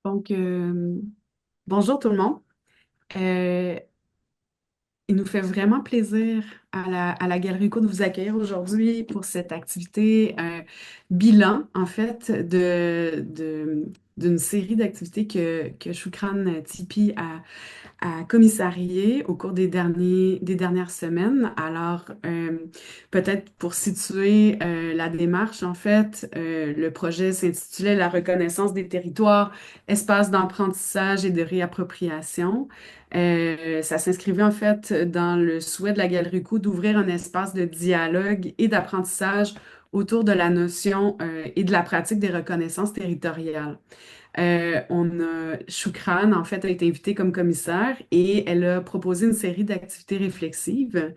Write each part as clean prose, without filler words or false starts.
Donc, bonjour tout le monde. Euh, il nous fait vraiment plaisir à la Galerie Co de vous accueillir aujourd'hui pour cette activité bilan, en fait, d'une série d'activités que Shukran Tipi a commissarié au cours des dernières semaines. Alors, peut-être pour situer la démarche, en fait, le projet s'intitulait La reconnaissance des territoires, espace d'apprentissage et de réappropriation. Ça s'inscrivait en fait dans le souhait de la Galerie Co d'ouvrir un espace de dialogue et d'apprentissage autour de la notion et de la pratique des reconnaissances territoriales. Choukran, en fait, a été invitée comme commissaire et elle a proposé une série d'activités réflexives.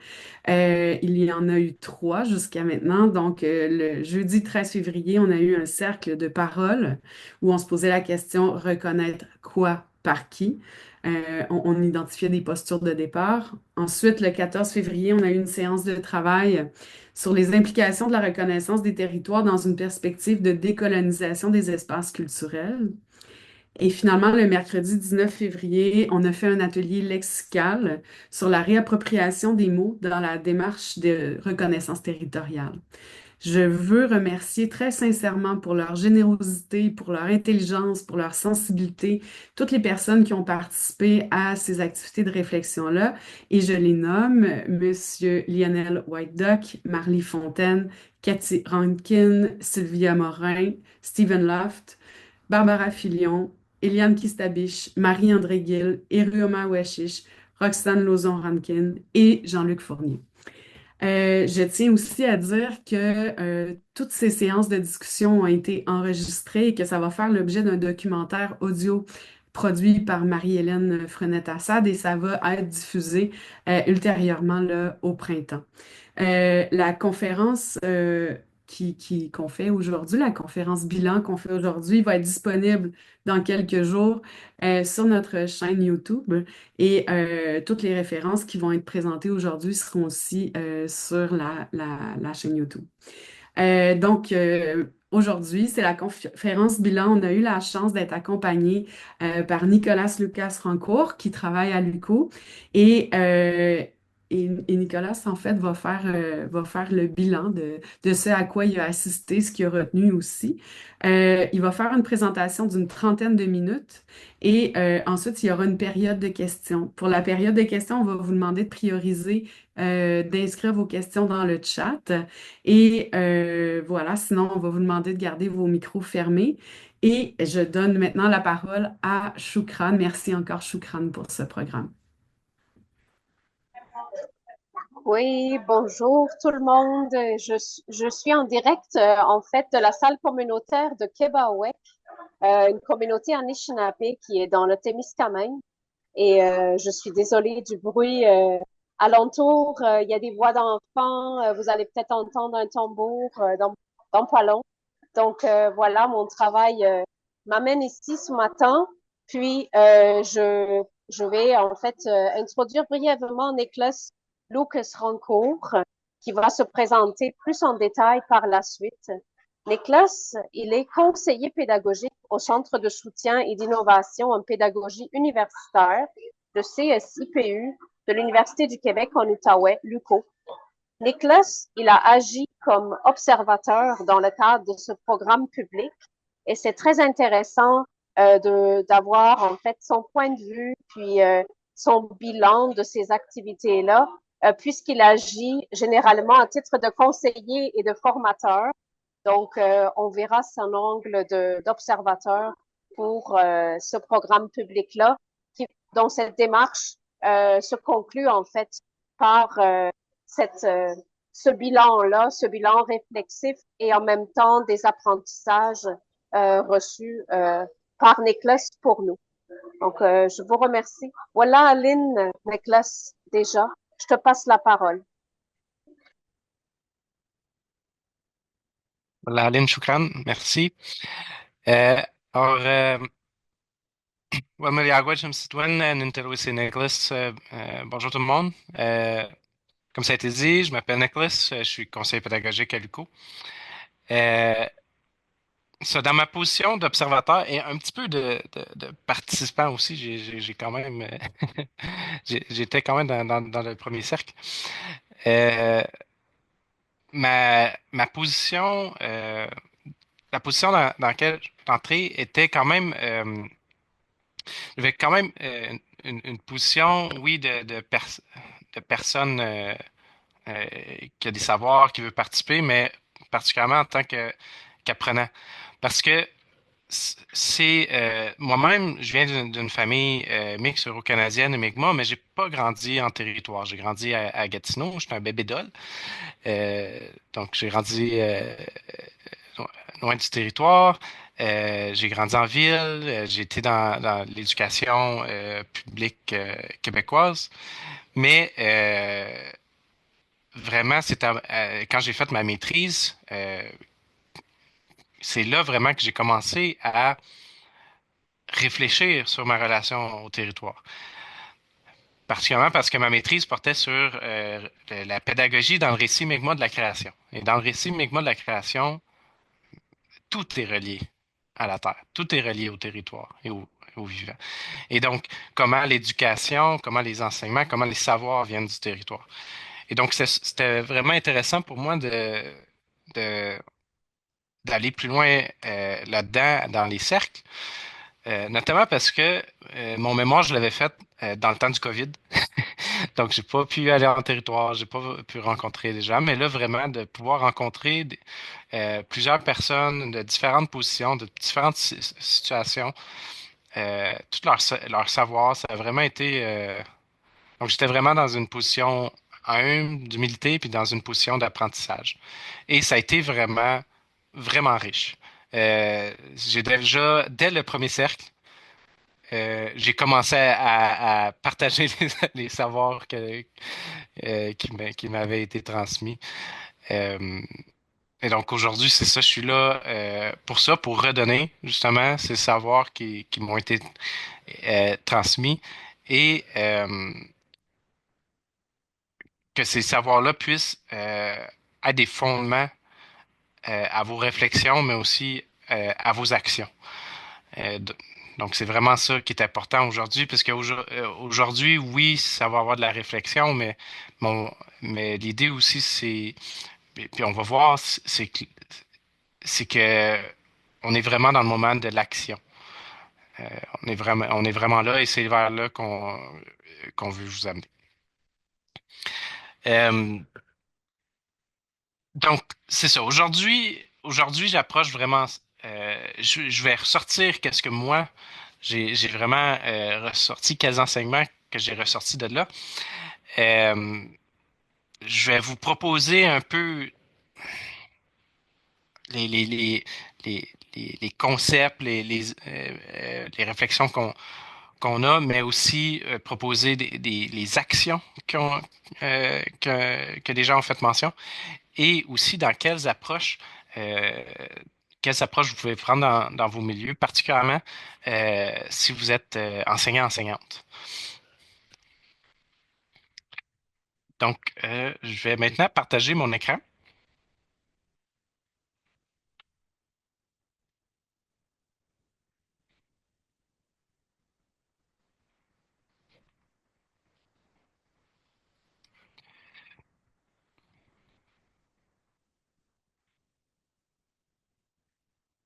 Il y en a eu trois jusqu'à maintenant. Donc, le jeudi 13 février, on a eu un cercle de parole où on se posait la question reconnaître quoi par qui. On identifiait des postures de départ. Ensuite, le 14 février, on a eu une séance de travail sur les implications de la reconnaissance des territoires dans une perspective de décolonisation des espaces culturels. Et finalement, le mercredi 19 février, on a fait un atelier lexical sur la réappropriation des mots dans la démarche de reconnaissance territoriale. Je veux remercier très sincèrement pour leur générosité, pour leur intelligence, pour leur sensibilité, toutes les personnes qui ont participé à ces activités de réflexion-là. Et je les nomme Monsieur Lionel White Duck, Marly Fontaine, Cathy Rankin, Sylvia Morin, Stephen Loft, Barbara Filion, Eliane Kistabich, Marie-André Gill, Eruoma Weshish, Roxane Lozon-Rankin et Jean-Luc Fournier. Je tiens aussi à dire que toutes ces séances de discussion ont été enregistrées et que ça va faire l'objet d'un documentaire audio produit par Marie-Hélène Frenette-Assad et ça va être diffusé ultérieurement là, au printemps. La conférence qu'on fait aujourd'hui, la conférence bilan qu'on fait aujourd'hui, va être disponible dans quelques jours sur notre chaîne YouTube et toutes les références qui vont être présentées aujourd'hui seront aussi sur la chaîne YouTube. Aujourd'hui, c'est la conférence bilan. On a eu la chance d'être accompagné par Nicolas Lucas Rancourt, qui travaille à l'UQO. Et, et Nicolas, en fait, va faire le bilan de ce à quoi il a assisté, ce qu'il a retenu aussi. Il va faire une présentation d'une trentaine de minutes et ensuite, il y aura une période de questions. Pour la période de questions, on va vous demander de prioriser, d'inscrire vos questions dans le chat. Et voilà, sinon, on va vous demander de garder vos micros fermés. Et je donne maintenant la parole à Choukran. Merci encore, Choukran, pour ce programme. Oui, bonjour tout le monde. Je suis en direct en fait de la salle communautaire de Kebawek, une communauté Anishinaabe qui est dans le Témiscamingue. Et je suis désolée du bruit alentour. Il y a des voix d'enfants. Vous allez peut-être entendre un tambour dans pas long. Donc voilà, mon travail m'amène ici ce matin. Puis je vais en fait introduire brièvement Nicholas Lucas Rancourt, qui va se présenter plus en détail par la suite. Nicholas, il est conseiller pédagogique au Centre de soutien et d'innovation en pédagogie universitaire, le CSIPU, de l'Université du Québec en Outaouais, l'UQO. Nicholas, il a agi comme observateur dans le cadre de ce programme public et c'est très intéressant d'avoir en fait son point de vue puis son bilan de ces activités-là, puisqu'il agit généralement à titre de conseiller et de formateur. Donc, on verra son angle d'observateur pour ce programme public-là, dont cette démarche se conclut en fait par cette, ce bilan-là, ce bilan réflexif et en même temps des apprentissages reçus par Nicolas pour nous. Donc, je vous remercie. Voilà, Aline, Nicolas, déjà. Je te passe la parole. Aline, shukran, merci. Euh, alors, Wamiliagwa, Jamsitwan, Ninterwisi Nicholas, bonjour tout le monde. Comme ça a été dit, je m'appelle Nicholas, je suis conseiller pédagogique à l'UQO. ça, dans ma position d'observateur et un petit peu de participant aussi, j'ai quand même, j'étais quand même dans le premier cercle. Euh, ma position, la position dans laquelle j'entrais était quand même, j'avais quand même une position, oui, de personne euh, qui a des savoirs, qui veut participer, mais particulièrement en tant qu'apprenant. Parce que c'est moi-même, je viens d'une famille mixte euro-canadienne et Mi'kmaq, mais j'ai pas grandi en territoire. J'ai grandi à Gatineau, j'étais un bébé doll. Euh, donc j'ai grandi loin du territoire. J'ai grandi en ville, j'ai été dans l'éducation publique québécoise, mais vraiment, quand j'ai fait ma maîtrise, c'est là vraiment que j'ai commencé à réfléchir sur ma relation au territoire. Particulièrement parce que ma maîtrise portait sur la pédagogie dans le récit Mi'kmaq de la création. Et dans le récit Mi'kmaq de la création, tout est relié à la terre, tout est relié au territoire et au vivant. Et donc, comment l'éducation, comment les enseignements, comment les savoirs viennent du territoire. Et donc, c'était vraiment intéressant pour moi de- d'aller plus loin là-dedans, dans les cercles. Notamment parce que mon mémoire, je l'avais fait dans le temps du COVID. Donc, j'ai pas pu aller en territoire, j'ai pas pu rencontrer des gens, mais là, vraiment, de pouvoir rencontrer plusieurs personnes de différentes positions, de différentes situations, tout leur savoir, ça a vraiment été... donc, j'étais vraiment dans une position, d'humilité, puis dans une position d'apprentissage. Et ça a été vraiment, vraiment riche. J'ai déjà, dès le premier cercle, j'ai commencé à partager les savoirs qui m'avaient été transmis. Euh, et donc aujourd'hui, c'est ça, je suis là pour ça, pour redonner justement ces savoirs qui m'ont été transmis et que ces savoirs-là puissent être des fondements à vos réflexions, mais aussi à vos actions. Euh, d- donc, c'est vraiment ça qui est important aujourd'hui, parce qu'aujourd'hui, oui, ça va avoir de la réflexion, mon, mais l'idée aussi, puis on va voir, c'est que on est vraiment dans le moment de l'action. Euh, on est vraiment là et c'est vers là qu'on veut vous amener. Euh, donc, c'est ça. Aujourd'hui, j'approche vraiment. Je vais ressortir qu'est-ce que moi, j'ai vraiment ressorti, quels enseignements que j'ai ressortis de là. Euh, je vais vous proposer un peu les, les, les, les concepts, les réflexions qu'on a, mais aussi proposer les actions que les gens ont fait mention et aussi dans euh, quelles approches vous pouvez prendre dans vos milieux, particulièrement si vous êtes enseignant-enseignante. Donc, je vais maintenant partager mon écran.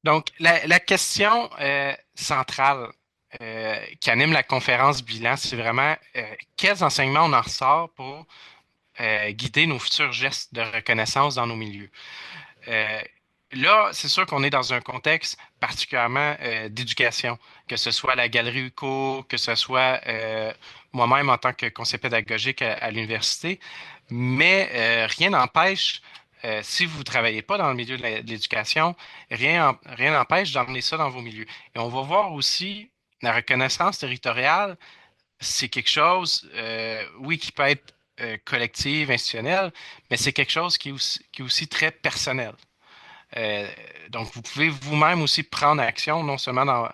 Donc, la question centrale qui anime la conférence bilan, c'est vraiment quels enseignements on en ressort pour guider nos futurs gestes de reconnaissance dans nos milieux. Euh, Là, c'est sûr qu'on est dans un contexte particulièrement d'éducation, que ce soit la Galerie UCO, que ce soit moi-même en tant que conseiller pédagogique à l'université, mais rien n'empêche, si vous ne travaillez pas dans le milieu de l'éducation, rien n'empêche d'emmener ça dans vos milieux. Et on va voir aussi la reconnaissance territoriale, c'est quelque chose, oui, qui peut être collective, institutionnelle, mais c'est quelque chose qui est aussi très personnel. Euh, donc, vous pouvez vous-même aussi prendre action, non seulement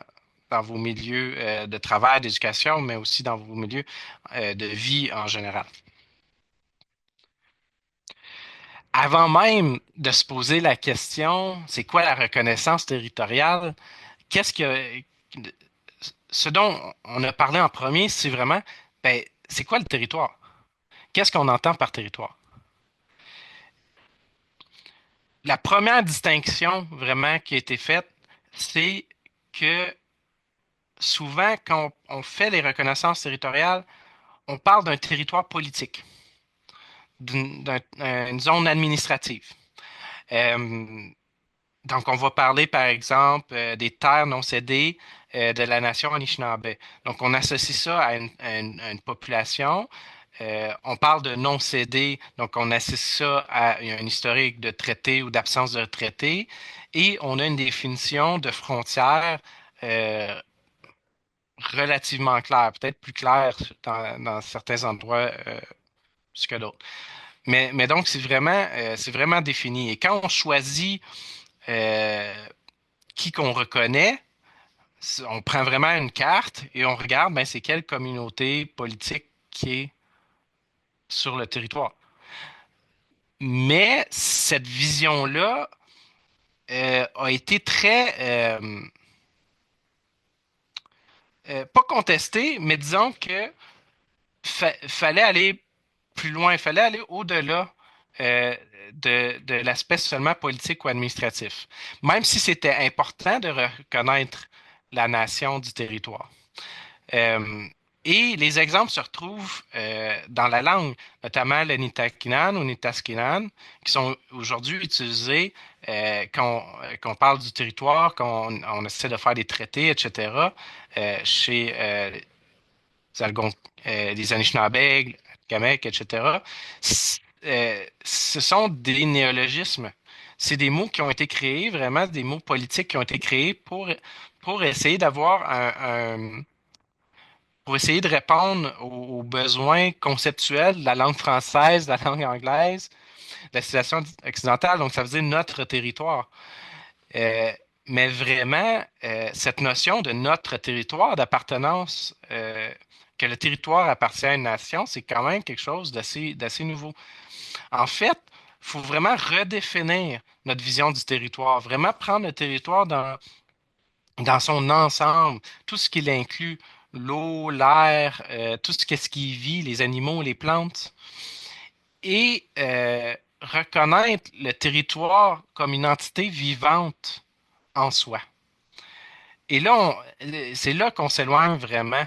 dans vos milieux de travail, d'éducation, mais aussi dans vos milieux de vie en général. avant même de se poser la question, c'est quoi la reconnaissance territoriale, qu'est-ce que ce dont on a parlé en premier, c'est vraiment, ben, c'est quoi le territoire? Qu'est-ce qu'on entend par territoire? La première distinction vraiment qui a été faite, c'est que souvent, quand on fait les reconnaissances territoriales, on parle d'un territoire politique, d'une zone administrative. Euh, donc, on va parler, par exemple, des terres non cédées de la nation Anishinaabe. Donc, on associe ça à une population. On parle de non cédé, donc on associe ça à un historique de traité ou d'absence de traité. Et on a une définition de frontière euh, relativement claire, peut-être plus claire dans certains endroits plus que d'autres. Mais donc, c'est vraiment défini. Et quand on choisit euh, qui qu'on reconnaît, on prend vraiment une carte et on regarde, ben, c'est quelle communauté politique qui est sur le territoire. Mais cette vision-là a été pas contestée, mais disons que fallait aller plus loin, il fallait aller au-delà euh, de l'aspect seulement politique ou administratif, même si c'était important de reconnaître la nation du territoire. Euh, et les exemples se retrouvent dans la langue, notamment le Nitakinan ou Nitaskinan, qui sont aujourd'hui utilisés quand on parle du territoire, quand on essaie de faire des traités, etc., chez les Anishinaabe, Kamek, etc. Ce sont des néologismes. C'est des mots qui ont été créés, vraiment des mots politiques qui ont été créés pour essayer d'avoir pour essayer de répondre aux besoins conceptuels de la langue française, de la langue anglaise, de la civilisation occidentale. Donc, ça veut dire notre territoire. Euh, mais vraiment, cette notion de notre territoire, d'appartenance, que le territoire appartient à une nation, c'est quand même quelque chose d'assez nouveau. En fait, il faut vraiment redéfinir notre vision du territoire, vraiment prendre le territoire dans son ensemble, tout ce qu'il inclut, l'eau, l'air, tout ce qui vit, les animaux, les plantes, et reconnaître le territoire comme une entité vivante en soi. Et là, c'est là qu'on s'éloigne vraiment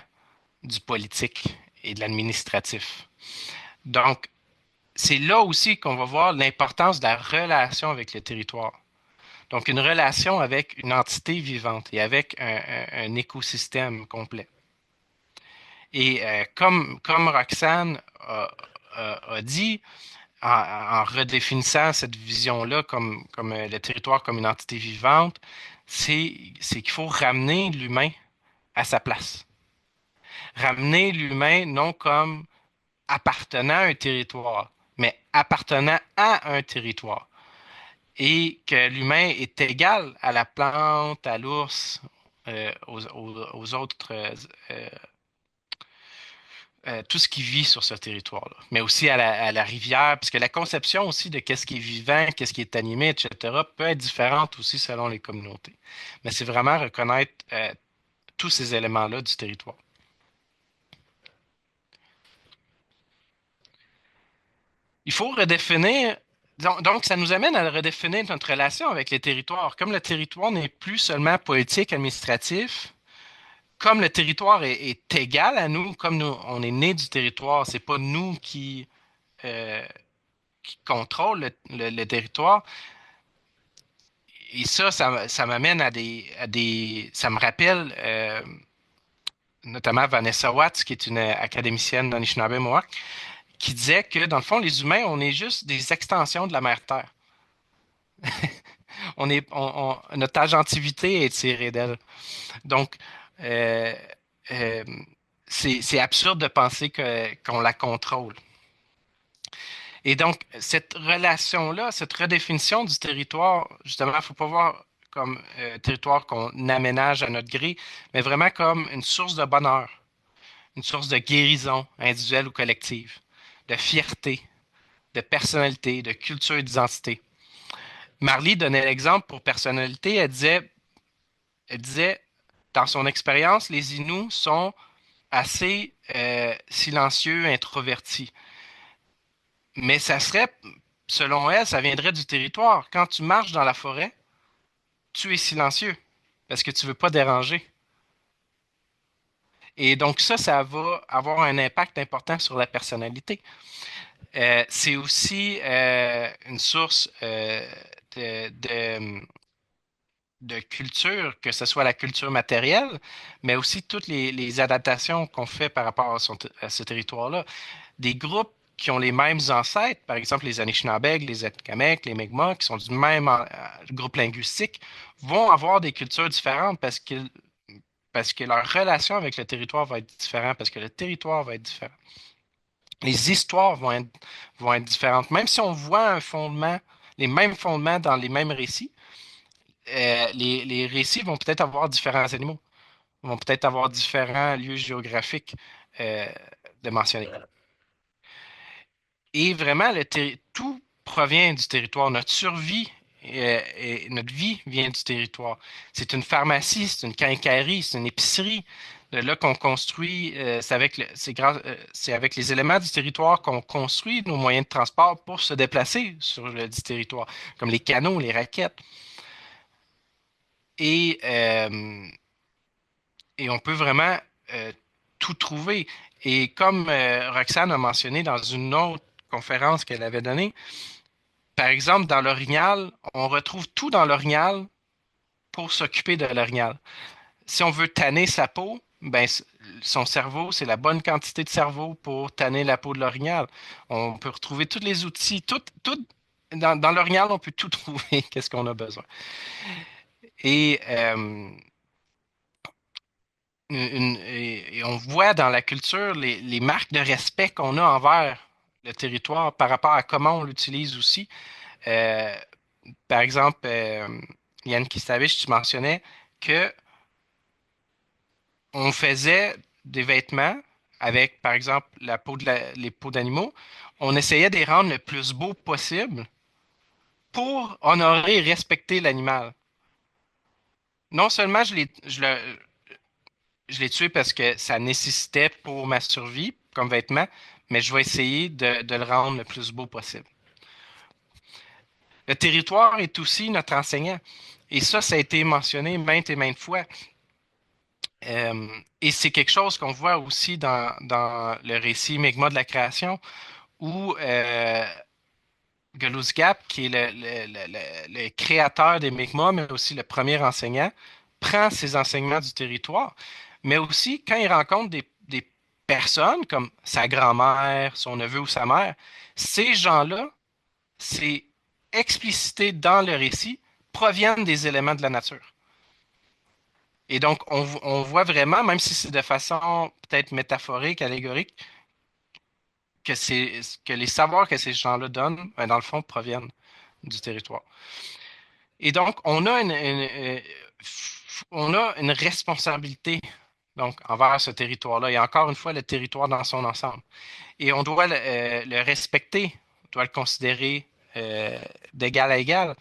du politique et de l'administratif. Donc, c'est là aussi qu'on va voir l'importance de la relation avec le territoire. Donc, une relation avec une entité vivante et avec un écosystème complet. Et comme Roxane a dit, en redéfinissant cette vision-là comme le territoire comme une entité vivante, c'est qu'il faut ramener l'humain à sa place. Ramener l'humain non comme appartenant à un territoire, mais appartenant à un territoire. Et que l'humain est égal à la plante, à l'ours, aux autres, tout ce qui vit sur ce territoire-là, mais aussi à la rivière, puisque la conception aussi de qu'est-ce qui est vivant, qu'est-ce qui est animé, etc., peut être différente aussi selon les communautés. Mais c'est vraiment reconnaître tous ces éléments-là du territoire. Il faut redéfinir, donc ça nous amène à redéfinir notre relation avec les territoires. Comme le territoire n'est plus seulement politique, administratif, comme le territoire est égal à nous, comme nous, on est né du territoire, c'est pas nous euh, qui contrôle le territoire. Et ça m'amène ça me rappelle notamment Vanessa Watts, qui est une académicienne d'Anishinaabe Mohawk, qui disait que dans le fond, les humains, on est juste des extensions de la mère Terre. Notre agentivité est tirée d'elle. Donc, euh, euh, c'est absurde de penser qu'on la contrôle. Et donc, cette relation-là, cette redéfinition du territoire, justement, il ne faut pas voir comme territoire qu'on aménage à notre gré, mais vraiment comme une source de bonheur, une source de guérison individuelle ou collective, de fierté, de personnalité, de culture et d'identité. Marlie donnait l'exemple pour personnalité. Elle disait, dans son expérience, les Inuits sont assez silencieux, introvertis. Mais ça serait, selon elle, ça viendrait du territoire. Quand tu marches dans la forêt, tu es silencieux parce que tu ne veux pas déranger. Et donc ça va avoir un impact important sur la personnalité. C'est aussi une source de culture, que ce soit la culture matérielle, mais aussi toutes les adaptations qu'on fait par rapport à ce territoire-là. Des groupes qui ont les mêmes ancêtres, par exemple les Anishinaabeg, les Atikamekw, les Mi'kmaq, qui sont du même groupe linguistique, vont avoir des cultures différentes parce que leur relation avec le territoire va être différente, parce que le territoire va être différent. Les histoires vont être différentes. Même si on voit les mêmes fondements dans les mêmes récits, les récits vont peut-être avoir différents animaux, vont peut-être avoir différents lieux géographiques euh, de mentionner. Et vraiment, tout provient du territoire. Notre survie et notre vie vient du territoire. C'est une pharmacie, c'est une quincaillerie, c'est une épicerie. De là qu'on construit, c'est avec les éléments du territoire qu'on construit nos moyens de transport pour se déplacer sur le dit territoire, comme les canaux, les raquettes. Et, euh, et on peut vraiment euh, tout trouver. Et comme Roxane a mentionné dans une autre conférence qu'elle avait donnée, par exemple, dans l'orignal, on retrouve tout dans l'orignal pour s'occuper de l'orignal. Si on veut tanner sa peau, ben, son cerveau, c'est la bonne quantité de cerveau pour tanner la peau de l'orignal. On peut retrouver tous les outils, dans l'orignal, on peut tout trouver, qu'est-ce qu'on a besoin. Et, et on voit dans la culture les marques de respect qu'on a envers le territoire par rapport à comment on l'utilise aussi. Euh, Par exemple, Yann Kistabich, tu mentionnais que on faisait des vêtements avec, par exemple, les peaux d'animaux. On essayait de les rendre le plus beau possible pour honorer et respecter l'animal. Non seulement je l'ai tué parce que ça nécessitait pour ma survie comme vêtement, mais je vais essayer de le rendre le plus beau possible. Le territoire est aussi notre enseignant. Et ça a été mentionné maintes et maintes fois. Et c'est quelque chose qu'on voit aussi dans le récit Mi'kmaq de la création, où Glooskap, qui est le créateur des Mi'kmaq, mais aussi le premier enseignant, prend ses enseignements du territoire, mais aussi quand il rencontre des personnes comme sa grand-mère, son neveu ou sa mère, ces gens-là, c'est explicité dans le récit, proviennent des éléments de la nature. Et donc, on voit vraiment, même si c'est de façon peut-être métaphorique, allégorique, que les savoirs que ces gens-là donnent, ben, dans le fond, proviennent du territoire. Et donc, on a une responsabilité donc, envers ce territoire-là. Et encore une fois, le territoire dans son ensemble. Et on doit le respecter, on doit le considérer d'égal à égal.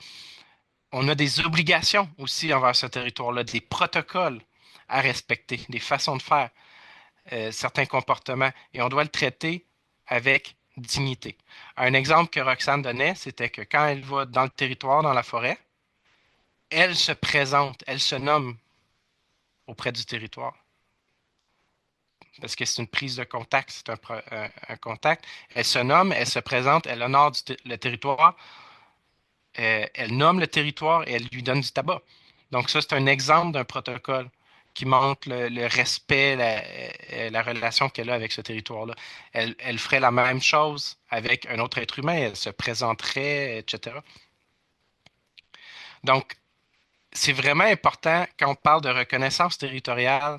On a des obligations aussi envers ce territoire-là, des protocoles à respecter, des façons de faire, certains comportements, et on doit le traiter avec dignité. Un exemple que Roxane donnait, c'était que quand elle va dans le territoire, dans la forêt, elle se présente, elle se nomme auprès du territoire. Parce que c'est une prise de contact, c'est un contact. Elle se nomme, elle se présente, elle honore le territoire, elle nomme le territoire et elle lui donne du tabac. Donc ça, c'est un exemple d'un protocole qui montre le respect, la relation qu'elle a avec ce territoire-là. Elle ferait la même chose avec un autre être humain, elle se présenterait, etc. Donc, c'est vraiment important quand on parle de reconnaissance territoriale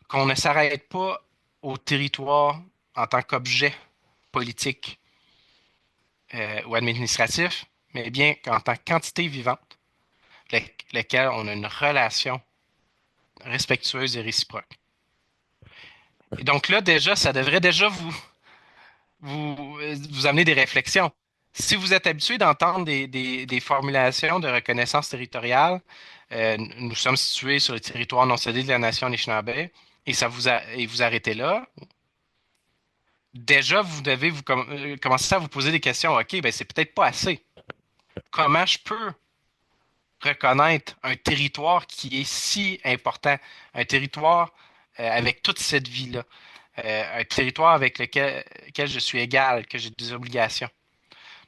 qu'on ne s'arrête pas au territoire en tant qu'objet politique ou administratif, mais bien qu'en tant qu'entité vivante, laquelle on a une relation respectueuse et réciproque. Et donc là, déjà, ça devrait déjà vous amener des réflexions. Si vous êtes habitué d'entendre des formulations de reconnaissance territoriale, nous sommes situés sur le territoire non cédé de la nation Anishinaabe, et et vous arrêtez là, déjà vous devez commencer à vous poser des questions. OK, ben c'est peut-être pas assez. Comment je peux reconnaître un territoire qui est si important, un territoire avec toute cette vie-là, un territoire avec lequel je suis égal, que j'ai des obligations.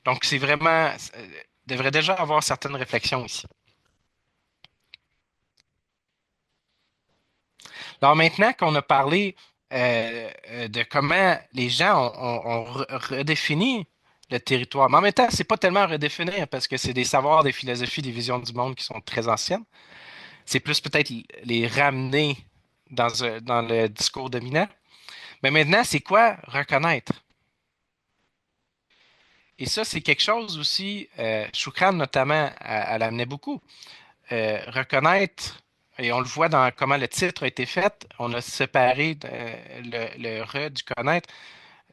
Donc, c'est vraiment, devrait déjà avoir certaines réflexions ici. Alors maintenant qu'on a parlé de comment les gens ont redéfini le territoire, mais en même temps, c'est pas tellement redéfinir parce que c'est des savoirs, des philosophies, des visions du monde qui sont très anciennes. C'est plus peut-être les ramener dans le discours dominant. Mais maintenant, c'est quoi reconnaître? Et ça, c'est quelque chose aussi, Shukran notamment, elle amenait beaucoup. Reconnaître, et on le voit dans comment le titre a été fait, on a séparé le re du connaître.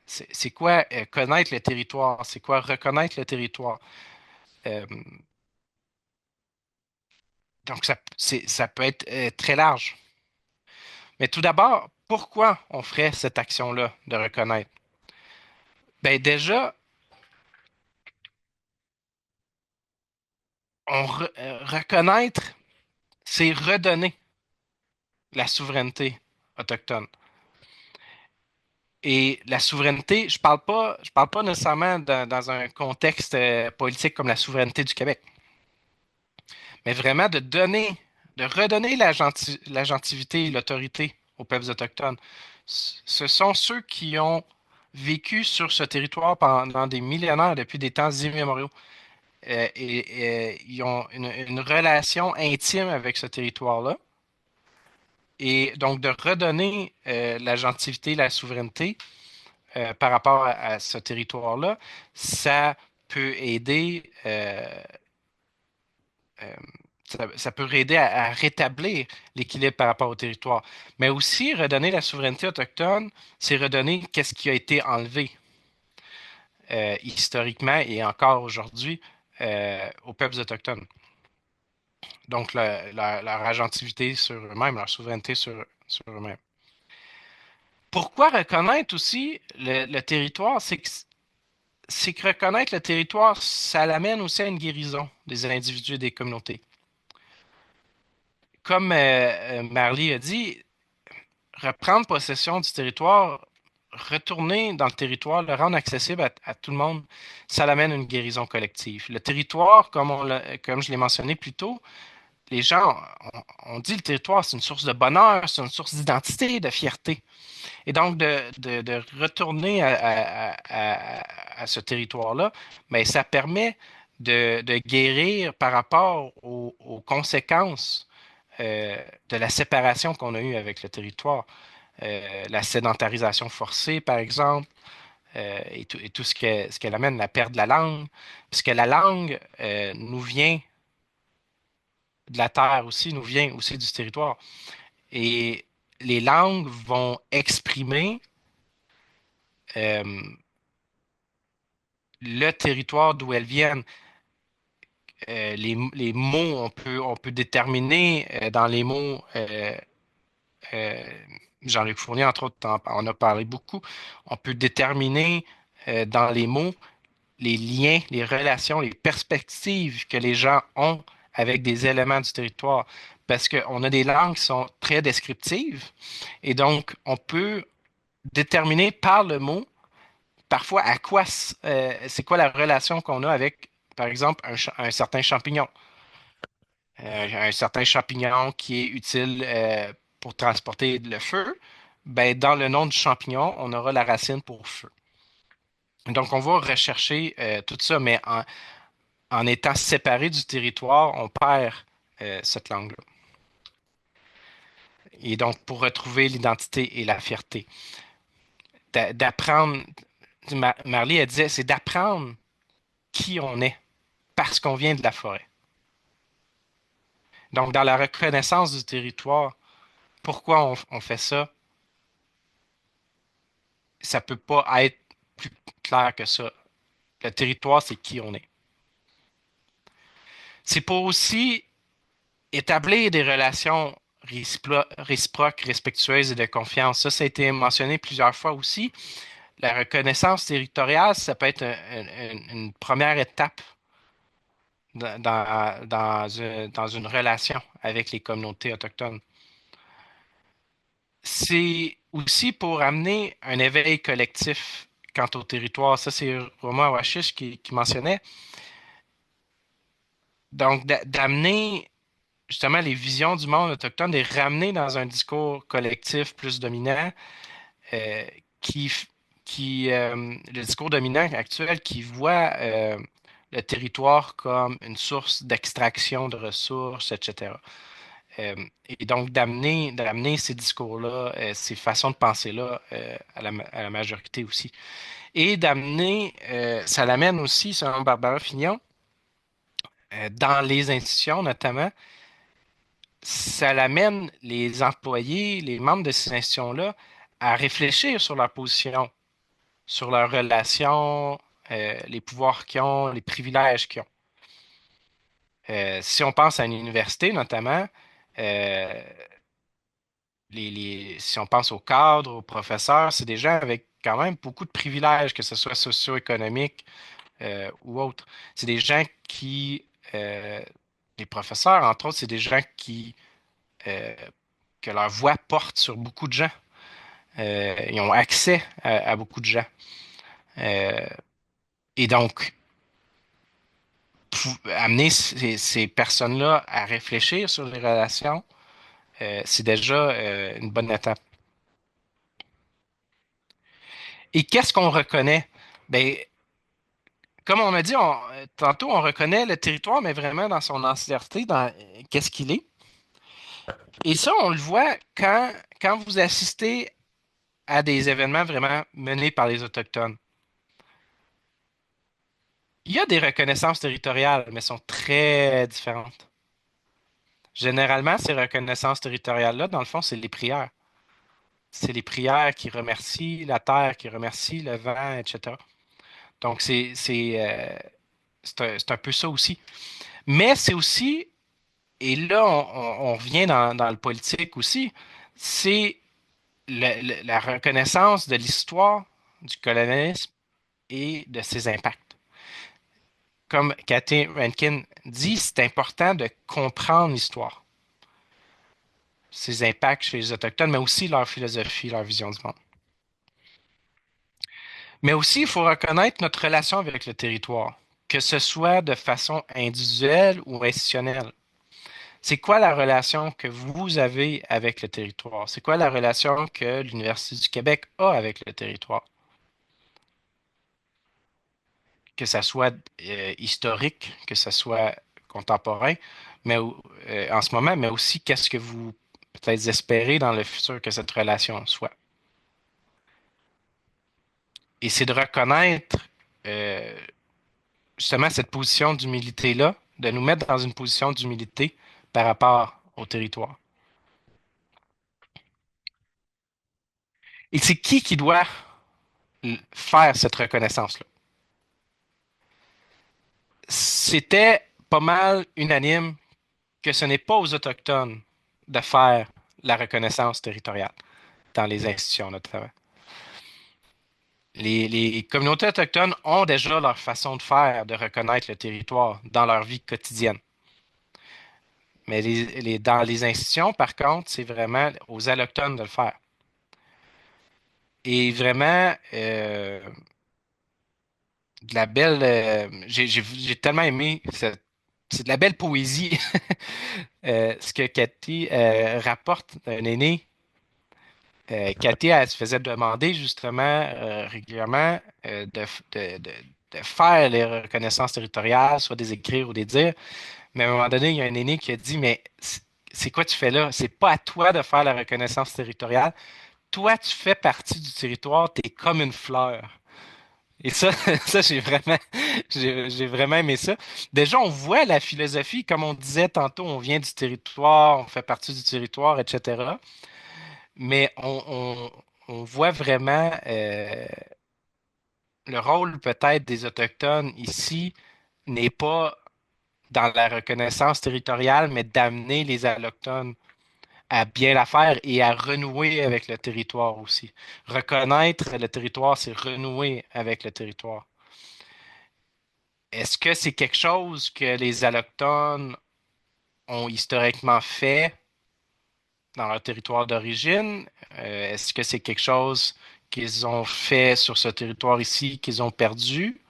C'est quoi connaître le territoire? C'est quoi reconnaître le territoire? Euh, donc, ça peut être très large. Mais tout d'abord, pourquoi on ferait cette action-là de reconnaître? Ben déjà, reconnaître, c'est redonner la souveraineté autochtone. Et la souveraineté, je parle pas nécessairement dans un contexte politique comme la souveraineté du Québec, mais vraiment de redonner la gentilité et l'autorité aux peuples autochtones. Ce sont ceux qui ont vécu sur ce territoire pendant des millénaires, depuis des temps immémoriaux. Ils ont une relation intime avec ce territoire-là. Et donc, de redonner la gentilité, la souveraineté par rapport à ce territoire-là, ça peut aider, euh, ça peut aider à rétablir l'équilibre par rapport au territoire. Mais aussi, redonner la souveraineté autochtone, c'est redonner qu'est-ce qui a été enlevé historiquement et encore aujourd'hui aux peuples autochtones. Donc, leur agentivité sur eux-mêmes, leur souveraineté sur eux-mêmes. Pourquoi reconnaître aussi le territoire? C'est que reconnaître le territoire, ça l'amène aussi à une guérison des individus et des communautés. Comme Marley a dit, reprendre possession du territoire, retourner dans le territoire, le rendre accessible à tout le monde, ça l'amène à une guérison collective. Le territoire, comme je l'ai mentionné plus tôt, les gens, on dit le territoire, c'est une source de bonheur, c'est une source d'identité, de fierté. Et donc, de retourner à ce territoire-là, mais ça permet de guérir par rapport aux conséquences de la séparation qu'on a eue avec le territoire. La sédentarisation forcée, par exemple, et tout ce qu'elle amène, la perte de la langue, puisque la langue nous vient de la terre aussi, nous vient aussi du territoire. Et les langues vont exprimer euh, le territoire d'où elles viennent. Les mots, on peut déterminer dans les mots, euh, Jean-Luc Fournier, entre autres, en a parlé beaucoup, on peut déterminer dans les mots les liens, les relations, les perspectives que les gens ont avec des éléments du territoire. Parce qu'on a des langues qui sont très descriptives et donc on peut déterminer par le mot parfois c'est quoi la relation qu'on a avec, par exemple, un certain champignon. Un certain champignon qui est utile pour transporter le feu, ben, dans le nom du champignon, on aura la racine pour feu. Donc, on va rechercher tout ça, mais en étant séparé du territoire, on perd cette langue-là. Et donc, pour retrouver l'identité et la fierté, d'apprendre, Marley, elle disait, c'est d'apprendre qui on est parce qu'on vient de la forêt. Donc, dans la reconnaissance du territoire, pourquoi on fait ça? Ça peut pas être plus clair que ça. Le territoire, c'est qui on est. C'est pour aussi établir des relations réciproques, respectueuses et de confiance. Ça a été mentionné plusieurs fois aussi. La reconnaissance territoriale, ça peut être une première étape dans une relation avec les communautés autochtones. C'est aussi pour amener un éveil collectif quant au territoire. Ça, c'est Romain Awashish qui mentionnait. Donc, d'amener justement les visions du monde autochtone, de les ramener dans un discours collectif plus dominant, euh, qui, le discours dominant actuel qui voit le territoire comme une source d'extraction de ressources, etc. Et donc d'amener ces discours-là, ces façons de penser-là à la majorité aussi. Et d'amener, ça l'amène aussi, selon Barbara Fignon, dans les institutions notamment, ça l'amène les employés, les membres de ces institutions-là, à réfléchir sur leur position, sur leurs relations, les pouvoirs qu'ils ont, les privilèges qu'ils ont. Si on pense à une université, notamment, euh, si on pense aux cadres, aux professeurs, c'est des gens avec quand même beaucoup de privilèges, que ce soit socio-économique ou autre. C'est des gens euh, les professeurs, entre autres, c'est des gens euh, que leur voix porte sur beaucoup de gens. Ils ont accès à beaucoup de gens. Euh, et donc, amener ces personnes-là à réfléchir sur les relations, c'est déjà une bonne étape. Et qu'est-ce qu'on reconnaît? Ben, comme on a dit tantôt, on reconnaît le territoire, mais vraiment dans son entièreté, dans qu'est-ce qu'il est. Et ça, on le voit quand vous assistez à des événements vraiment menés par les Autochtones. Il y a des reconnaissances territoriales, mais sont très différentes. Généralement, ces reconnaissances territoriales-là, dans le fond, c'est les prières. C'est les prières qui remercient la terre, qui remercient le vent, etc. Donc, c'est un peu ça aussi. Mais c'est aussi, et là, on revient dans le politique aussi, c'est la reconnaissance de l'histoire du colonialisme et de ses impacts. Comme Cathy Rankin dit, c'est important de comprendre l'histoire, ses impacts chez les Autochtones, mais aussi leur philosophie, leur vision du monde. Mais aussi, il faut reconnaître notre relation avec le territoire, que ce soit de façon individuelle ou institutionnelle. C'est quoi la relation que vous avez avec le territoire? C'est quoi la relation que l'Université du Québec a avec le territoire? Que ça soit historique, que ça soit contemporain, mais en ce moment, mais aussi qu'est-ce que vous peut-être espérez dans le futur que cette relation soit. Et c'est de reconnaître euh, justement cette position d'humilité-là, de nous mettre dans une position d'humilité par rapport au territoire. Et c'est qui doit faire cette reconnaissance-là? C'était pas mal unanime que ce n'est pas aux Autochtones de faire la reconnaissance territoriale dans les institutions notamment. Les communautés autochtones ont déjà leur façon de faire, de reconnaître le territoire dans leur vie quotidienne. Mais dans les institutions, par contre, c'est vraiment aux allochtones de le faire. Et vraiment, de la belle. J'ai tellement aimé c'est de la belle poésie. Ce que Cathy rapporte d'un aîné. Cathy, elle se faisait demander justement régulièrement de faire les reconnaissances territoriales, soit des écrire ou des dire. Mais à un moment donné, il y a un aîné qui a dit, mais c'est quoi tu fais là? C'est pas à toi de faire la reconnaissance territoriale. Toi, tu fais partie du territoire, tu es comme une fleur. Et ça, ça j'ai vraiment aimé ça. Déjà, on voit la philosophie, comme on disait tantôt, on vient du territoire, on fait partie du territoire, etc. Mais on voit vraiment le rôle peut-être des Autochtones ici n'est pas dans la reconnaissance territoriale, mais d'amener les Allochtones à bien la faire et à renouer avec le territoire aussi. Reconnaître le territoire, c'est renouer avec le territoire. Est-ce que c'est quelque chose que les Allochtones ont historiquement fait dans leur territoire d'origine? Est-ce que c'est quelque chose qu'ils ont fait sur ce territoire ici qu'ils ont perdu?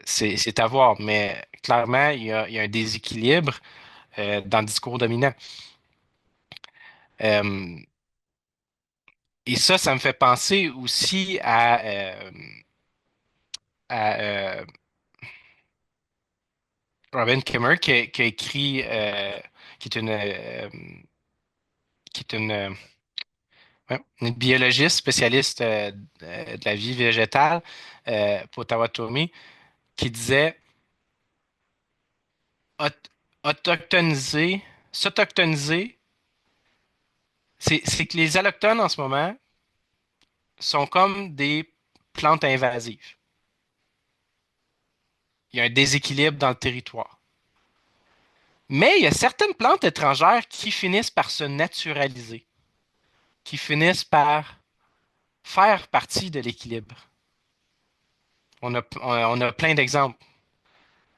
C'est à voir, mais clairement, il y a un déséquilibre dans le discours dominant. Euh, et ça me fait penser aussi à Robin Kimmer qui a écrit, qui est qui est ouais, une biologiste spécialiste de la vie végétale, Potawatomi, qui disait Aut- autochtoniser, s'autochtoniser, c'est que les allochtones en ce moment sont comme des plantes invasives. Il y a un déséquilibre dans le territoire. Mais il y a certaines plantes étrangères qui finissent par se naturaliser, qui finissent par faire partie de l'équilibre. On a plein d'exemples.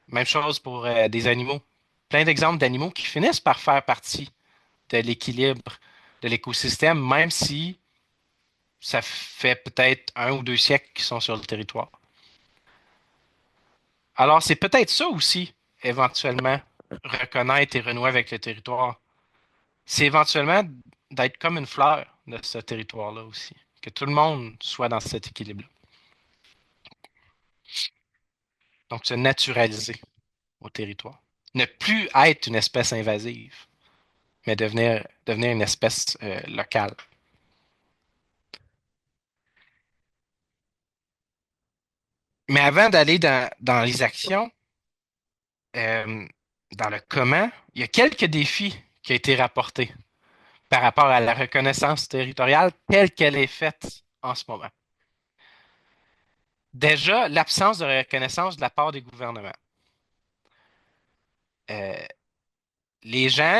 Même chose pour des animaux. Plein d'exemples d'animaux qui finissent par faire partie de l'équilibre de l'écosystème, même si ça fait peut-être 1 ou 2 siècles qu'ils sont sur le territoire. Alors, c'est peut-être ça aussi, éventuellement, reconnaître et renouer avec le territoire. C'est éventuellement d'être comme une fleur de ce territoire-là aussi. Que tout le monde soit dans cet équilibre-là. Donc, se naturaliser au territoire. Ne plus être une espèce invasive, mais devenir une espèce locale. Mais avant d'aller dans les actions, euh, dans le comment, il y a quelques défis qui ont été rapportés par rapport à la reconnaissance territoriale telle qu'elle est faite en ce moment. Déjà, l'absence de reconnaissance de la part des gouvernements. Euh, les gens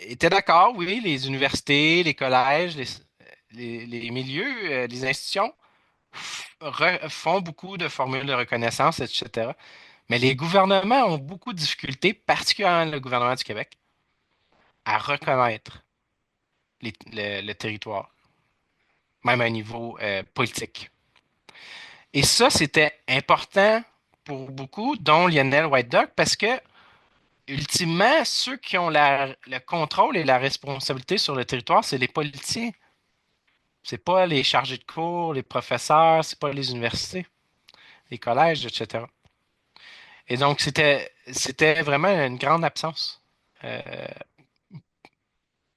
étaient d'accord, oui, les universités, les collèges, les milieux, les institutions font beaucoup de formules de reconnaissance, etc. Mais les gouvernements ont beaucoup de difficultés, particulièrement le gouvernement du Québec, à reconnaître le territoire, même à un niveau politique. Et ça, c'était important pour beaucoup, dont Lionel White Duck, parce que, ultimement, ceux qui ont le contrôle et la responsabilité sur le territoire, c'est les politiciens. C'est pas les chargés de cours, les professeurs, c'est pas les universités, les collèges, etc. Et donc, c'était vraiment une grande absence euh,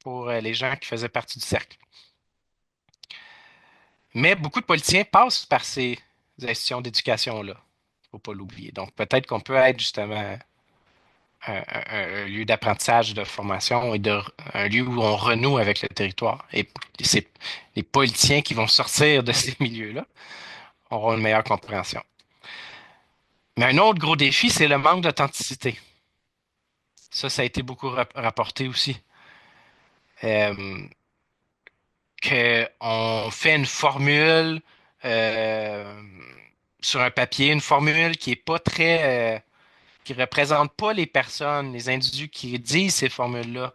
pour les gens qui faisaient partie du cercle. Mais beaucoup de politiciens passent par ces institutions d'éducation-là. Il ne faut pas l'oublier. Donc, peut-être qu'on peut être justement un lieu d'apprentissage, de formation et un lieu où on renoue avec le territoire. Et c'est les politiciens qui vont sortir de ces milieux-là auront une meilleure compréhension. Mais un autre gros défi, c'est le manque d'authenticité. Ça a été beaucoup rapporté aussi. Euh, Qu'on fait une formule euh, sur un papier, une formule qui est pas très, qui représente pas les personnes, les individus qui disent ces formules-là,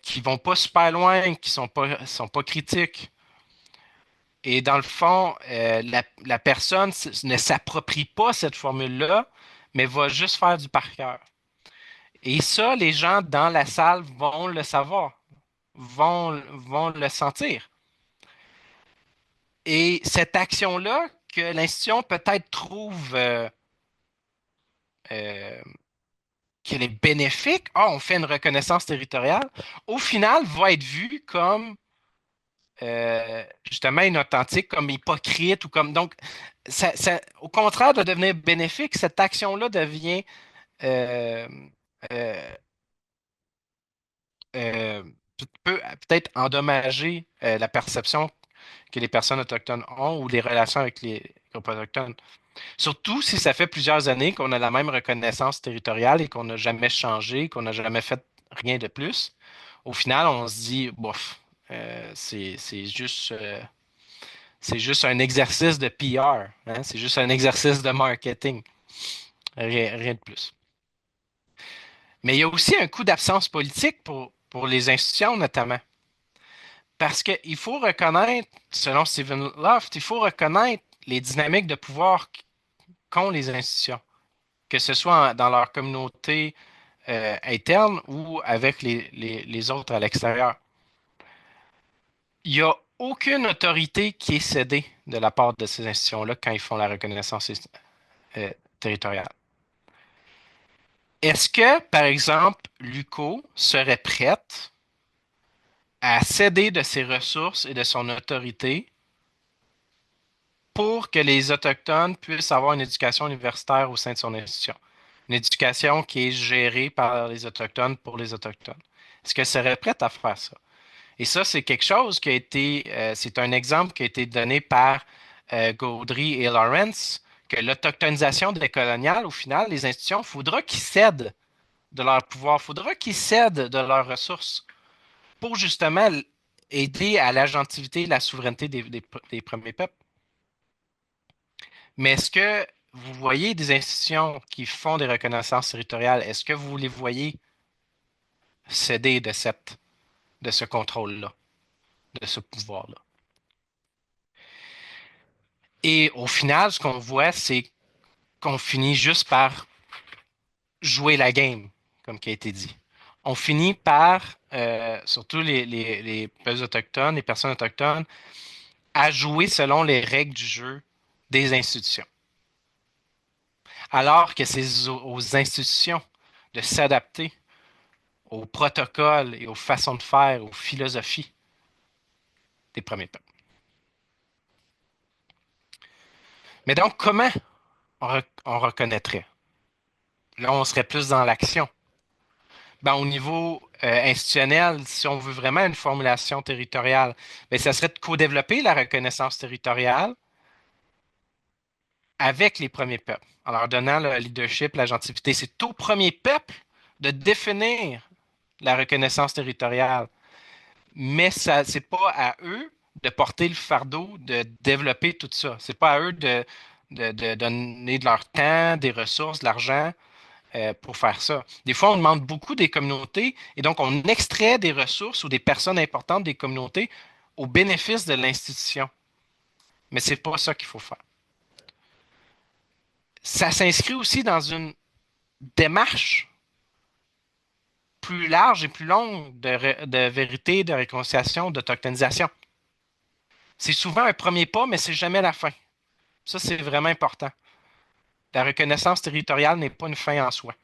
qui vont pas super loin, qui sont pas critiques. Et dans le fond, la personne ne s'approprie pas cette formule-là, mais va juste faire du par cœur. Et ça, les gens dans la salle vont le savoir, vont le sentir. Et cette action-là, que l'institution peut-être trouve euh, qu'elle est bénéfique, ah, on fait une reconnaissance territoriale, au final, va être vue comme justement inauthentique, comme hypocrite ou comme. Donc, au contraire de devenir bénéfique, cette action-là devient euh, euh, euh, peut peut-être endommager la perception que les personnes autochtones ont ou les relations avec les groupes autochtones. Surtout si ça fait plusieurs années qu'on a la même reconnaissance territoriale et qu'on n'a jamais changé, qu'on n'a jamais fait rien de plus. Au final, on se dit, bof, c'est juste un exercice de PR, hein? C'est juste un exercice de marketing, rien de plus. Mais il y a aussi un coup d'absence politique pour les institutions notamment. Parce qu'il faut reconnaître, selon Stephen Loft, il faut reconnaître les dynamiques de pouvoir qu'ont les institutions, que ce soit dans leur communauté interne ou avec les autres à l'extérieur. Il n'y a aucune autorité qui est cédée de la part de ces institutions-là quand ils font la reconnaissance territoriale. Est-ce que, par exemple, l'UQO serait prête à céder de ses ressources et de son autorité pour que les Autochtones puissent avoir une éducation universitaire au sein de son institution? Une éducation qui est gérée par les Autochtones pour les Autochtones. Est-ce qu'elle serait prête à faire ça? Et ça, c'est quelque chose qui a été, c'est un exemple qui a été donné par Gaudry et Lawrence, que l'autochtonisation des coloniales, au final, les institutions, il faudra qu'ils cèdent de leur pouvoir, il faudra qu'ils cèdent de leurs ressources pour justement aider à l'agentivité et la souveraineté des premiers peuples. Mais est-ce que vous voyez des institutions qui font des reconnaissances territoriales? Est-ce que vous les voyez céder de ce contrôle-là, de ce pouvoir-là? Et au final, ce qu'on voit, c'est qu'on finit juste par jouer la game, comme qui a été dit. On finit par, surtout les peuples autochtones, les personnes autochtones, à jouer selon les règles du jeu des institutions. Alors que c'est aux institutions de s'adapter aux protocoles et aux façons de faire, aux philosophies des premiers peuples. Mais donc, comment on reconnaîtrait? Là, on serait plus dans l'action. Ben, au niveau institutionnel, si on veut vraiment une formulation territoriale, ben, ça serait de co-développer la reconnaissance territoriale avec les premiers peuples, en leur donnant le leadership, la gentilité. C'est au premier peuple de définir la reconnaissance territoriale. Mais ce n'est pas à eux de porter le fardeau de développer tout ça. Ce n'est pas à eux de donner de leur temps, des ressources, de l'argent pour faire ça. Des fois, on demande beaucoup des communautés et donc on extrait des ressources ou des personnes importantes des communautés au bénéfice de l'institution. Mais ce n'est pas ça qu'il faut faire. Ça s'inscrit aussi dans une démarche plus large et plus longue de vérité, de réconciliation, d'autochtonisation. C'est souvent un premier pas, mais c'est jamais la fin. Ça, c'est vraiment important. La reconnaissance territoriale n'est pas une fin en soi.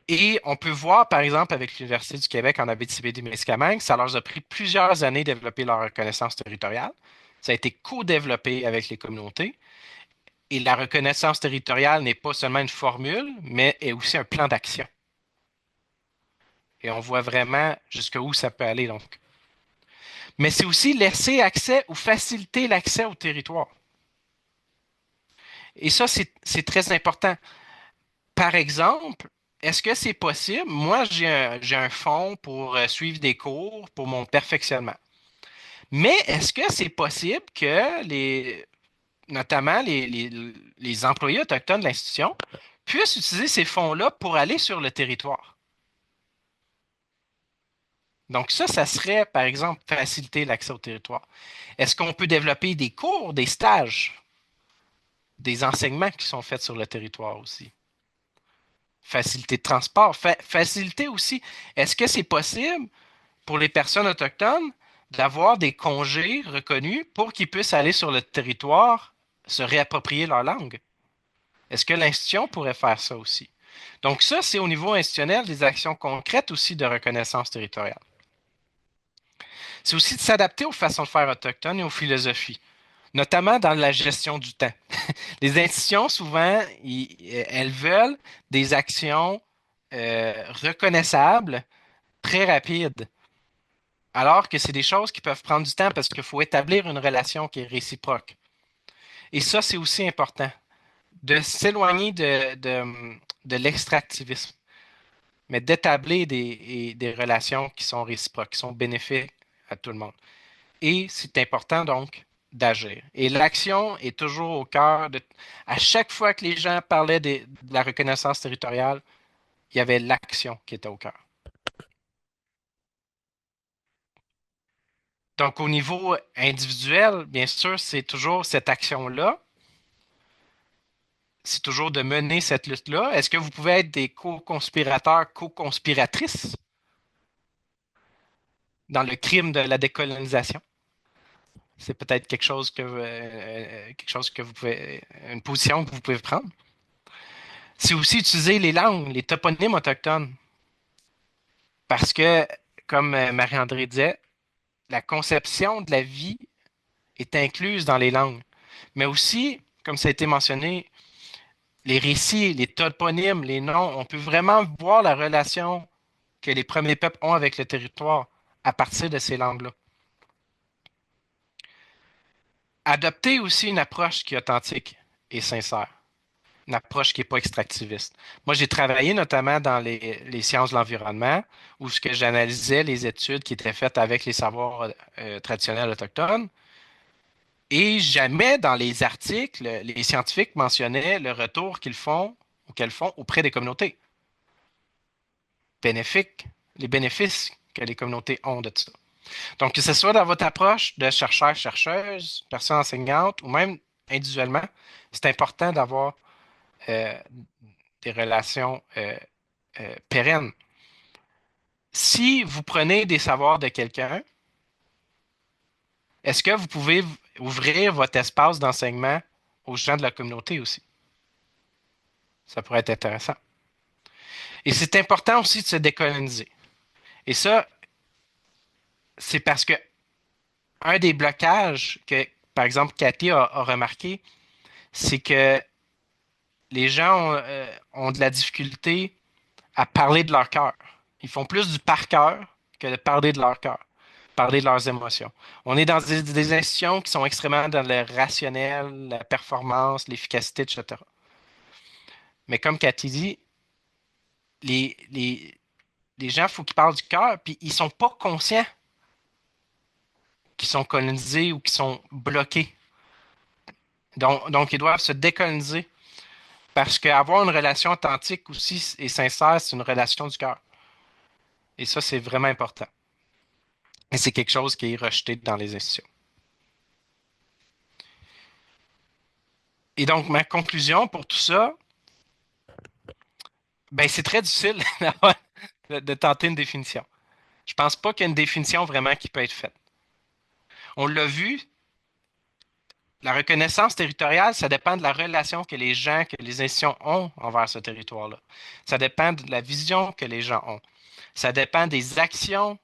Et on peut voir, par exemple, avec l'Université du Québec en Abitibi-Témiscamingue, ça leur a pris plusieurs années de développer leur reconnaissance territoriale. Ça a été co-développé avec les communautés. Et la reconnaissance territoriale n'est pas seulement une formule, mais est aussi un plan d'action. Et on voit vraiment jusqu'où ça peut aller, donc. Mais c'est aussi laisser accès ou faciliter l'accès au territoire. Et ça, c'est très important. Par exemple, est-ce que c'est possible? Moi, j'ai un fonds pour suivre des cours pour mon perfectionnement. Mais est-ce que c'est possible que notamment les employés autochtones de l'institution puissent utiliser ces fonds-là pour aller sur le territoire? Donc ça serait, par exemple, faciliter l'accès au territoire. Est-ce qu'on peut développer des cours, des stages, des enseignements qui sont faits sur le territoire aussi? Facilité de transport, facilité aussi. Est-ce que c'est possible pour les personnes autochtones d'avoir des congés reconnus pour qu'ils puissent aller sur le territoire, se réapproprier leur langue? Est-ce que l'institution pourrait faire ça aussi? Donc ça, c'est au niveau institutionnel des actions concrètes aussi de reconnaissance territoriale. C'est aussi de s'adapter aux façons de faire autochtones et aux philosophies, notamment dans la gestion du temps. Les institutions, souvent, elles veulent des actions reconnaissables, très rapides. Alors que c'est des choses qui peuvent prendre du temps parce qu'il faut établir une relation qui est réciproque. Et ça, c'est aussi important, de s'éloigner de l'extractivisme, mais d'établir des relations qui sont réciproques, qui sont bénéfiques à tout le monde. Et c'est important donc d'agir. Et l'action est toujours au cœur de... À chaque fois que les gens parlaient de la reconnaissance territoriale, il y avait l'action qui était au cœur. Donc, au niveau individuel, bien sûr, c'est toujours cette action-là. C'est toujours de mener cette lutte-là. Est-ce que vous pouvez être des co-conspirateurs, co-conspiratrices dans le crime de la décolonisation? C'est peut-être quelque chose que vous pouvez, une position que vous pouvez prendre. C'est aussi utiliser les langues, les toponymes autochtones. Parce que, comme Marie-André disait, la conception de la vie est incluse dans les langues. Mais aussi, comme ça a été mentionné, les récits, les toponymes, les noms, on peut vraiment voir la relation que les premiers peuples ont avec le territoire à partir de ces langues-là. Adopter aussi une approche qui est authentique et sincère, une approche qui n'est pas extractiviste. Moi, j'ai travaillé notamment dans les sciences de l'environnement, où ce que j'analysais les études qui étaient faites avec les savoirs traditionnels autochtones, et jamais dans les articles, les scientifiques mentionnaient le retour qu'ils font ou qu'elles font auprès des communautés. Bénéfiques, les bénéfices que les communautés ont de ça. Donc, que ce soit dans votre approche de chercheur, chercheuse, personne enseignante ou même individuellement, c'est important d'avoir euh, des relations pérennes. Si vous prenez des savoirs de quelqu'un, est-ce que vous pouvez ouvrir votre espace d'enseignement aux gens de la communauté aussi? Ça pourrait être intéressant. Et c'est important aussi de se décoloniser. Et ça, c'est parce que un des blocages que, par exemple, Cathy a remarqué, c'est que les gens ont de la difficulté à parler de leur cœur. Ils font plus du par cœur que de parler de leur cœur, parler de leurs émotions. On est dans des institutions qui sont extrêmement dans le rationnel, la performance, l'efficacité, etc. Mais comme Cathy dit, les, les, les gens, il faut qu'ils parlent du cœur, puis ils sont pas conscients qu'ils sont colonisés ou qu'ils sont bloqués. Donc, ils doivent se décoloniser parce qu'avoir une relation authentique aussi et sincère, c'est une relation du cœur. Et ça, c'est vraiment important. Et c'est quelque chose qui est rejeté dans les institutions. Et donc, ma conclusion pour tout ça, ben, c'est très difficile de tenter une définition. Je pense pas qu'il y ait une définition vraiment qui peut être faite. On l'a vu, la reconnaissance territoriale, ça dépend de la relation que les gens, que les institutions ont envers ce territoire-là. Ça dépend de la vision que les gens ont. Ça dépend des actions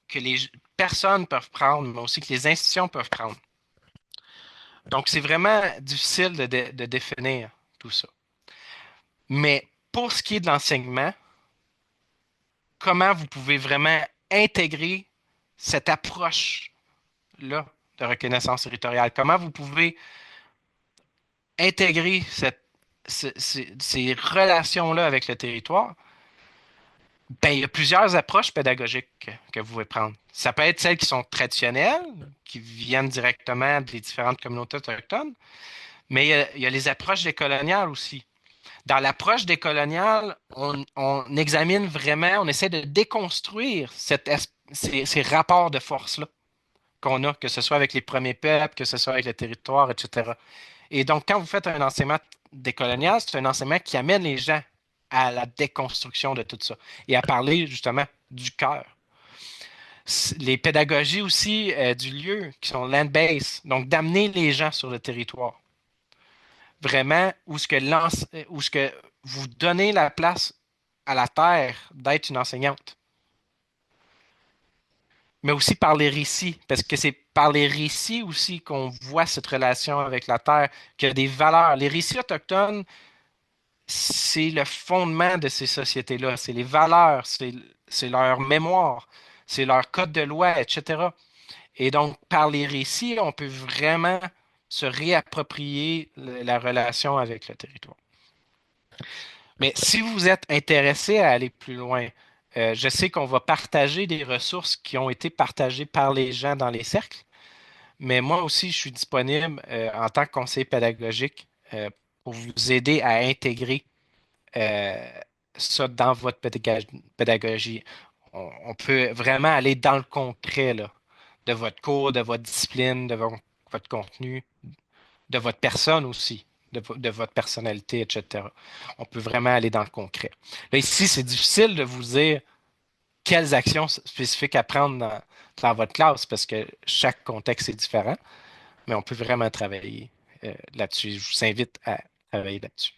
que les personnes peuvent prendre, mais aussi que les institutions peuvent prendre. Donc, c'est vraiment difficile de définir tout ça. Mais pour ce qui est de l'enseignement, comment vous pouvez vraiment intégrer cette approche-là de reconnaissance territoriale? Comment vous pouvez intégrer ces relations-là avec le territoire? Ben, il y a plusieurs approches pédagogiques que vous pouvez prendre. Ça peut être celles qui sont traditionnelles, qui viennent directement des différentes communautés autochtones, mais il y a les approches décoloniales aussi. Dans l'approche décoloniale, on examine vraiment, on essaie de déconstruire ces rapports de force-là qu'on a, que ce soit avec les premiers peuples, que ce soit avec le territoire, etc. Et donc, quand vous faites un enseignement décolonial, c'est un enseignement qui amène les gens à la déconstruction de tout ça et à parler justement du cœur. Les pédagogies aussi du lieu, qui sont land-based, donc d'amener les gens sur le territoire. Vraiment, où ce que vous donnez la place à la terre d'être une enseignante. Mais aussi par les récits, parce que c'est par les récits aussi qu'on voit cette relation avec la terre, qu'il y a des valeurs. Les récits autochtones, c'est le fondement de ces sociétés-là, c'est les valeurs, c'est leur mémoire. c'est leur code de loi, etc. Et donc, par les récits, on peut vraiment se réapproprier la relation avec le territoire. Mais si vous êtes intéressé à aller plus loin, je sais qu'on va partager des ressources qui ont été partagées par les gens dans les cercles, mais moi aussi, je suis disponible en tant que conseiller pédagogique pour vous aider à intégrer euh, ça dans votre pédagogie. On peut vraiment aller dans le concret là, de votre cours, de votre discipline, de votre contenu, de votre personne aussi, de votre personnalité, etc. On peut vraiment aller dans le concret. Là, ici, c'est difficile de vous dire quelles actions spécifiques à prendre dans votre classe parce que chaque contexte est différent, mais on peut vraiment travailler là-dessus. Je vous invite à travailler là-dessus.